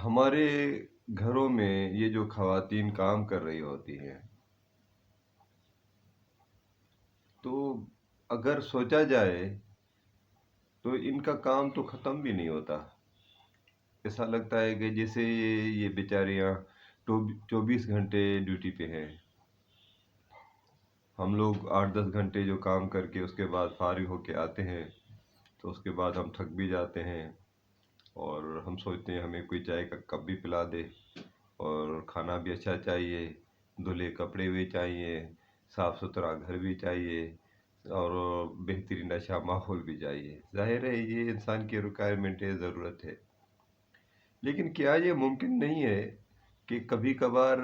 ہمارے گھروں میں یہ جو خواتین کام کر رہی ہوتی ہیں، تو اگر سوچا جائے تو ان کا کام تو ختم بھی نہیں ہوتا۔ ایسا لگتا ہے کہ جیسے یہ بیچاریاں 24 گھنٹے ڈیوٹی پہ ہیں۔ ہم لوگ 8-10 گھنٹے جو کام کر کے اس کے بعد فارغ ہو کے آتے ہیں، تو اس کے بعد ہم تھک بھی جاتے ہیں اور ہم سوچتے ہیں ہمیں کوئی چائے کا کپ بھی پلا دے، اور کھانا بھی اچھا چاہیے، دھلے کپڑے بھی چاہیے، صاف ستھرا گھر بھی چاہیے، اور بہترین اچھا ماحول بھی چاہیے۔ ظاہر ہے یہ انسان کی ریکوائرمنٹ ہے، ضرورت ہے، لیکن کیا یہ ممکن نہیں ہے کہ کبھی کبھار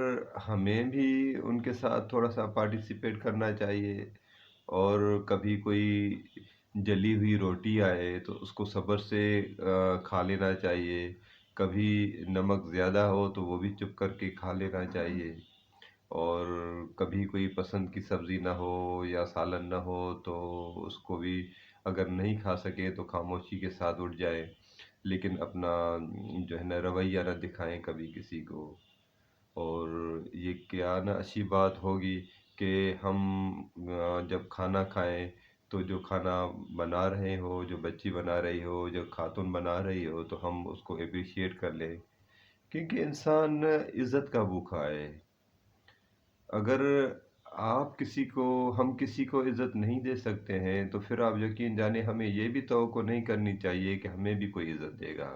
ہمیں بھی ان کے ساتھ تھوڑا سا پارٹیسپیٹ کرنا چاہیے، اور کبھی کوئی جلی ہوئی روٹی آئے تو اس کو صبر سے کھا لینا چاہیے، کبھی نمک زیادہ ہو تو وہ بھی چپ کر کے کھا لینا چاہیے، اور کبھی کوئی پسند کی سبزی نہ ہو یا سالن نہ ہو تو اس کو بھی اگر نہیں کھا سکے تو خاموشی کے ساتھ اٹھ جائے، لیکن اپنا جو ہے نا رویہ نہ دکھائیں کبھی کسی کو۔ اور یہ کیا نا اچھی بات ہوگی کہ ہم جب کھانا کھائیں تو جو کھانا بنا رہے ہو، جو بچی بنا رہی ہو، جو خاتون بنا رہی ہو، تو ہم اس کو اپریشیٹ کر لیں، کیونکہ انسان عزت کا بھوکا ہے۔ اگر ہم کسی کو عزت نہیں دے سکتے ہیں تو پھر آپ یقین جانیں ہمیں یہ بھی توقع نہیں کرنی چاہیے کہ ہمیں بھی کوئی عزت دے گا۔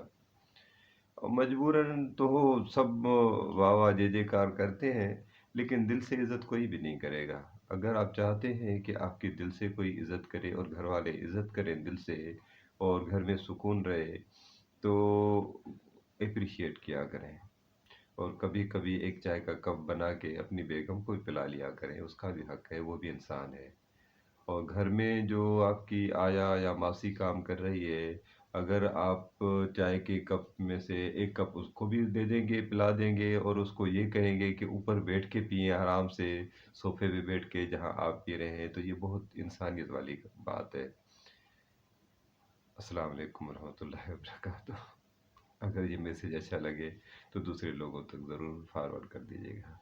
اور مجبوراً تو سب واہ واہ جے جے کار کرتے ہیں، لیکن دل سے عزت کوئی بھی نہیں کرے گا۔ اگر آپ چاہتے ہیں کہ آپ کے دل سے کوئی عزت کرے اور گھر والے عزت کریں دل سے، اور گھر میں سکون رہے، تو اپریشیٹ کیا کریں، اور کبھی کبھی ایک چائے کا کپ بنا کے اپنی بیگم کو بھی پلا لیا کریں، اس کا بھی حق ہے، وہ بھی انسان ہے۔ اور گھر میں جو آپ کی آیا یا ماسی کام کر رہی ہے، اگر آپ چائے کے کپ میں سے ایک کپ اس کو بھی دے دیں گے، پلا دیں گے، اور اس کو یہ کہیں گے کہ اوپر بیٹھ کے پئیں آرام سے، صوفے پہ بیٹھ کے جہاں آپ پی رہے ہیں، تو یہ بہت انسانیت والی بات ہے۔ السلام علیکم ورحمۃ اللہ وبرکاتہ۔ اگر یہ میسیج اچھا لگے تو دوسرے لوگوں تک ضرور فارورڈ کر دیجیے گا۔